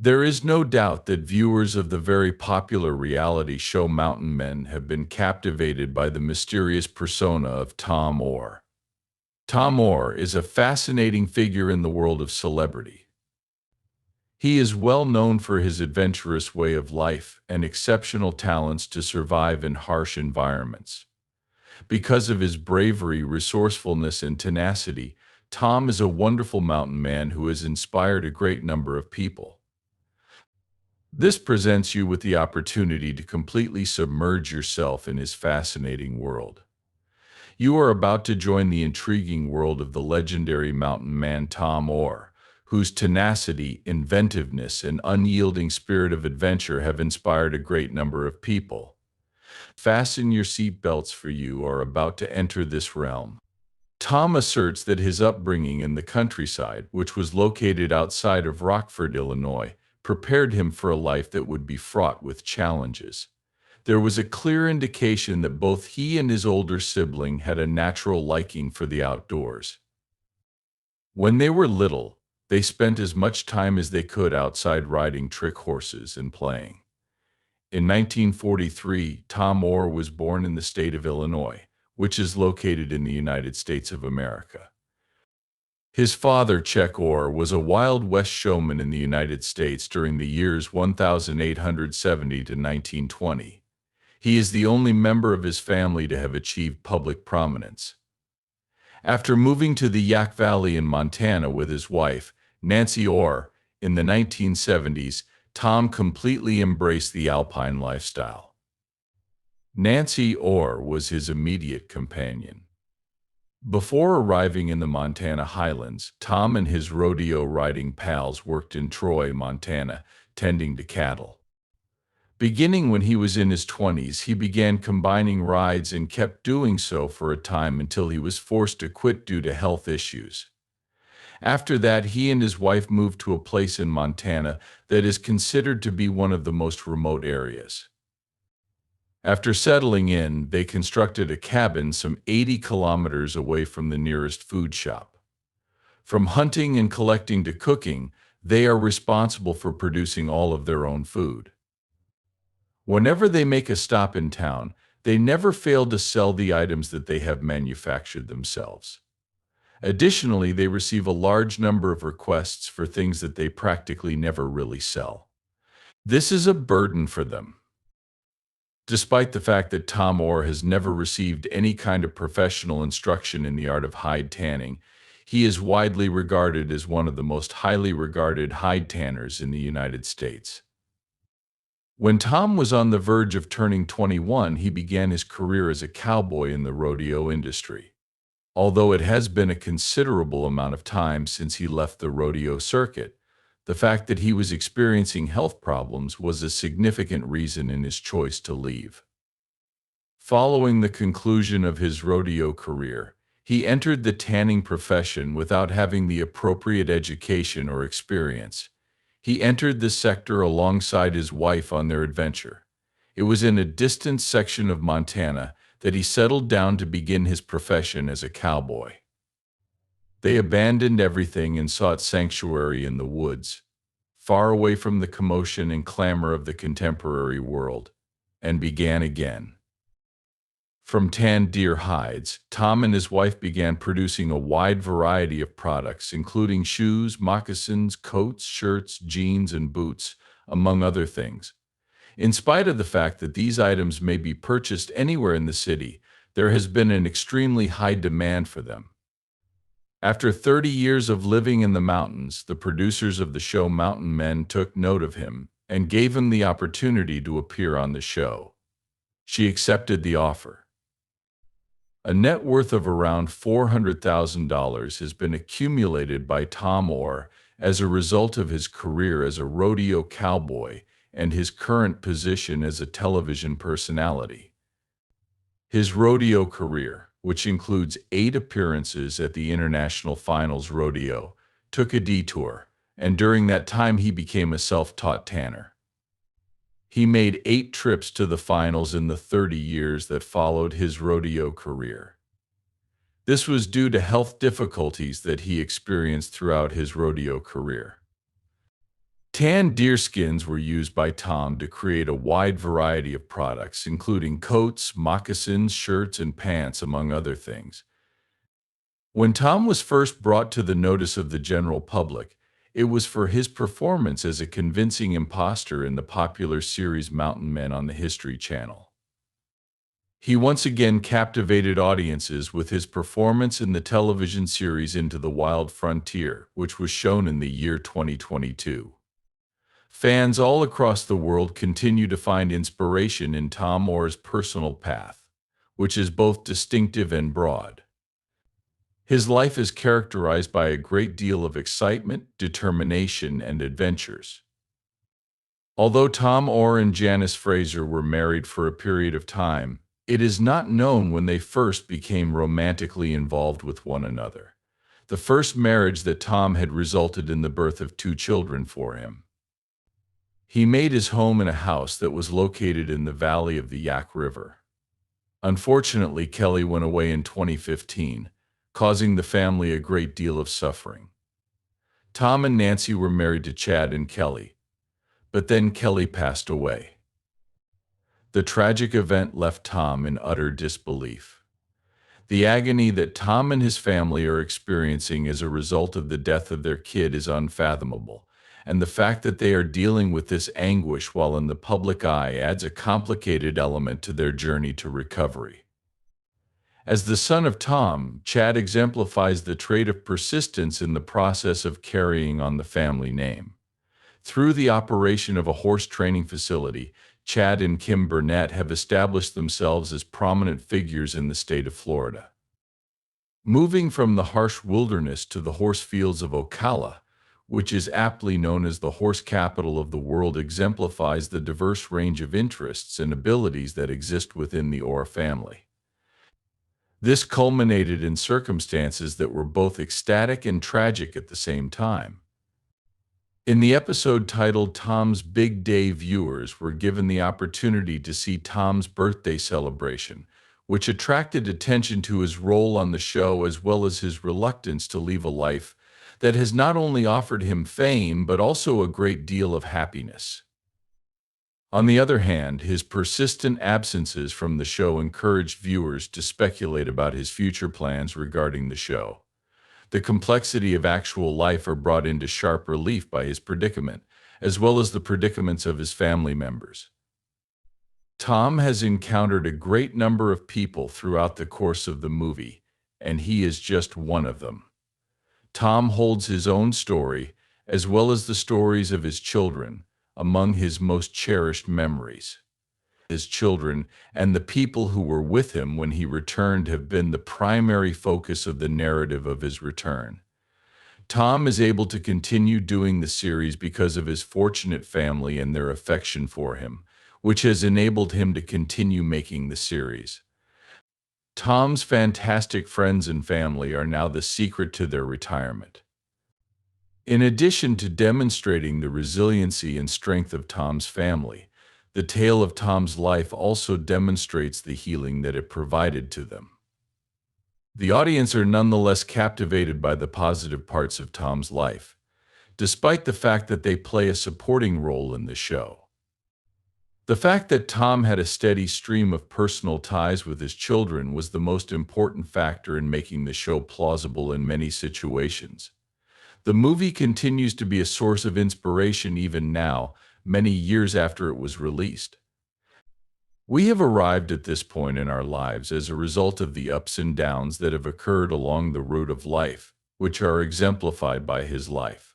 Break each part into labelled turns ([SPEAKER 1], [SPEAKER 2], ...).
[SPEAKER 1] There is no doubt that viewers of the very popular reality show Mountain Men have been captivated by the mysterious persona of Tom Orr. Tom Orr is a fascinating figure in the world of celebrity. He is well known for his adventurous way of life and exceptional talents to survive in harsh environments. Because of his bravery, resourcefulness, and tenacity, Tom is a wonderful mountain man who has inspired a great number of people. This presents you with the opportunity to completely submerge yourself in his fascinating world. You are about to join the intriguing world of the legendary mountain man Tom Orr, whose tenacity, inventiveness, and unyielding spirit of adventure have inspired a great number of people. Fasten your seatbelts, for you are about to enter this realm. Tom asserts that his upbringing in the countryside, which was located outside of Rockford, Illinois, prepared him for a life that would be fraught with challenges. There was a clear indication that both he and his older sibling had a natural liking for the outdoors. When they were little, they spent as much time as they could outside riding trick horses and playing. In 1943, Tom Orr was born in the state of Illinois, which is located in the United States of America. His father, Chuck Orr, was a Wild West showman in the United States during the years 1870 to 1920. He is the only member of his family to have achieved public prominence. After moving to the Yak Valley in Montana with his wife, Nancy Orr, in the 1970s, Tom completely embraced the alpine lifestyle. Nancy Orr was his immediate companion. Before arriving in the Montana highlands, Tom and his rodeo riding pals worked in Troy, Montana, tending to cattle. Beginning when he was in his 20s, he began combining rides and kept doing so for a time until he was forced to quit due to health issues. After that, he and his wife moved to a place in Montana that is considered to be one of the most remote areas. After settling in, they constructed a cabin some 80 kilometers away from the nearest food shop. From hunting and collecting to cooking, they are responsible for producing all of their own food. Whenever they make a stop in town, they never fail to sell the items that they have manufactured themselves. Additionally, they receive a large number of requests for things that they practically never really sell. This is a burden for them. Despite the fact that Tom Orr has never received any kind of professional instruction in the art of hide tanning, he is widely regarded as one of the most highly regarded hide tanners in the United States. When Tom was on the verge of turning 21, he began his career as a cowboy in the rodeo industry. Although it has been a considerable amount of time since he left the rodeo circuit, the fact that he was experiencing health problems was a significant reason in his choice to leave. Following the conclusion of his rodeo career, he entered the tanning profession without having the appropriate education or experience. He entered the sector alongside his wife on their adventure. It was in a distant section of Montana that he settled down to begin his profession as a cowboy. They abandoned everything and sought sanctuary in the woods, far away from the commotion and clamor of the contemporary world, and began again. From tanned deer hides, Tom and his wife began producing a wide variety of products, including shoes, moccasins, coats, shirts, jeans, and boots, among other things. In spite of the fact that these items may be purchased anywhere in the city, there has been an extremely high demand for them. After 30 years of living in the mountains, the producers of the show Mountain Men took note of him and gave him the opportunity to appear on the show. She accepted the offer. A net worth of around $400,000 has been accumulated by Tom Orr as a result of his career as a rodeo cowboy and his current position as a television personality. His rodeo career, which includes 8 appearances at the International Finals Rodeo, took a detour, and during that time he became a self-taught tanner. He made 8 trips to the finals in the 30 years that followed his rodeo career. This was due to health difficulties that he experienced throughout his rodeo career. Tanned deer skins were used by Tom to create a wide variety of products, including coats, moccasins, shirts, and pants, among other things. When Tom was first brought to the notice of the general public, it was for his performance as a convincing imposter in the popular series Mountain Men on the History Channel. He once again captivated audiences with his performance in the television series Into the Wild Frontier, which was shown in the year 2022. Fans all across the world continue to find inspiration in Tom Orr's personal path, which is both distinctive and broad. His life is characterized by a great deal of excitement, determination, and adventures. Although Tom Orr and Janice Fraser were married for a period of time, it is not known when they first became romantically involved with one another. The first marriage that Tom had resulted in the birth of 2 children for him. He made his home in a house that was located in the valley of the Yak River. Unfortunately, Kelly went away in 2015, causing the family a great deal of suffering. Tom and Nancy were married to Chad and Kelly, but then Kelly passed away. The tragic event left Tom in utter disbelief. The agony that Tom and his family are experiencing as a result of the death of their kid is unfathomable, and the fact that they are dealing with this anguish while in the public eye adds a complicated element to their journey to recovery. As the son of Tom, Chad exemplifies the trait of persistence in the process of carrying on the family name. Through the operation of a horse training facility, Chad and Kim Burnett have established themselves as prominent figures in the state of Florida. Moving from the harsh wilderness to the horse fields of Ocala, which is aptly known as the horse capital of the world, exemplifies the diverse range of interests and abilities that exist within the Orr family. This culminated in circumstances that were both ecstatic and tragic at the same time. In the episode titled Tom's Big Day, viewers were given the opportunity to see Tom's birthday celebration, which attracted attention to his role on the show as well as his reluctance to leave a life that has not only offered him fame but also a great deal of happiness. On the other hand, his persistent absences from the show encouraged viewers to speculate about his future plans regarding the show. The complexity of actual life are brought into sharp relief by his predicament, as well as the predicaments of his family members. Tom has encountered a great number of people throughout the course of the movie, and he is just one of them. Tom holds his own story, as well as the stories of his children, among his most cherished memories. His children and the people who were with him when he returned have been the primary focus of the narrative of his return. Tom is able to continue doing the series because of his fortunate family and their affection for him, which has enabled him to continue making the series. Tom's fantastic friends and family are now the secret to their retirement. In addition to demonstrating the resiliency and strength of Tom's family, the tale of Tom's life also demonstrates the healing that it provided to them. The audience are nonetheless captivated by the positive parts of Tom's life, despite the fact that they play a supporting role in the show. The fact that Tom had a steady stream of personal ties with his children was the most important factor in making the show plausible in many situations. The movie continues to be a source of inspiration even now, many years after it was released. We have arrived at this point in our lives as a result of the ups and downs that have occurred along the route of life, which are exemplified by his life.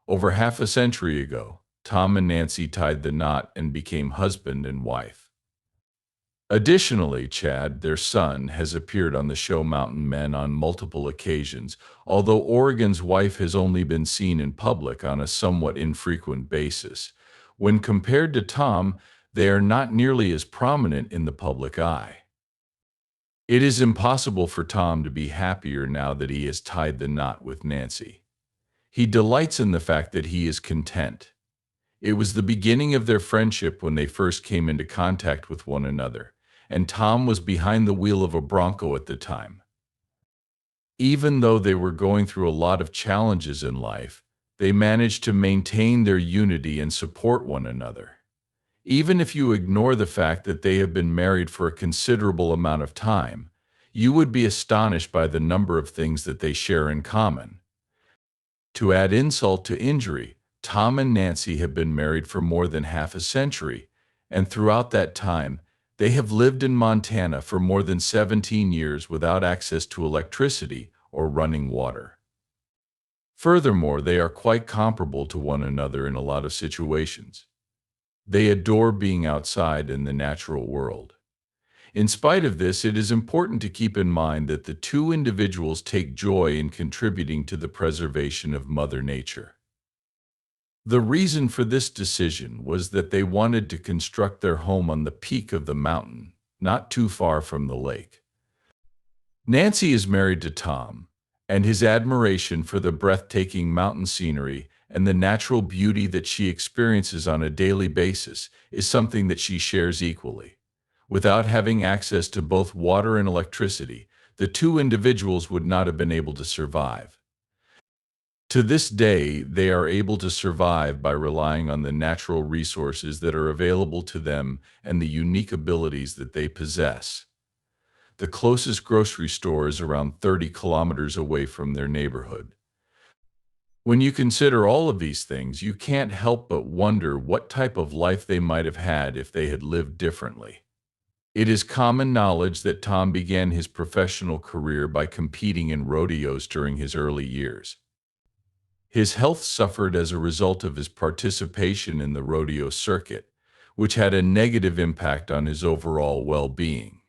[SPEAKER 1] Over half a century ago, Tom and Nancy tied the knot and became husband and wife. Additionally, Chad, their son, has appeared on the show Mountain Men on multiple occasions, although Oregon's wife has only been seen in public on a somewhat infrequent basis. When compared to Tom, they are not nearly as prominent in the public eye. It is impossible for Tom to be happier now that he has tied the knot with Nancy. He delights in the fact that he is content. It was the beginning of their friendship when they first came into contact with one another, and Tom was behind the wheel of a Bronco at the time. Even though they were going through a lot of challenges in life, they managed to maintain their unity and support one another. Even if you ignore the fact that they have been married for a considerable amount of time, you would be astonished by the number of things that they share in common. To add insult to injury, Tom and Nancy have been married for more than half a century, and throughout that time, they have lived in Montana for more than 17 years without access to electricity or running water. Furthermore, they are quite comparable to one another in a lot of situations. They adore being outside in the natural world. In spite of this, it is important to keep in mind that the two individuals take joy in contributing to the preservation of Mother Nature. The reason for this decision was that they wanted to construct their home on the peak of the mountain, not too far from the lake. Nancy is married to Tom, and his admiration for the breathtaking mountain scenery and the natural beauty that she experiences on a daily basis is something that she shares equally. Without having access to both water and electricity, the two individuals would not have been able to survive. To this day, they are able to survive by relying on the natural resources that are available to them and the unique abilities that they possess. The closest grocery store is around 30 kilometers away from their neighborhood. When you consider all of these things, you can't help but wonder what type of life they might have had if they had lived differently. It is common knowledge that Tom began his professional career by competing in rodeos during his early years. His health suffered as a result of his participation in the rodeo circuit, which had a negative impact on his overall well-being.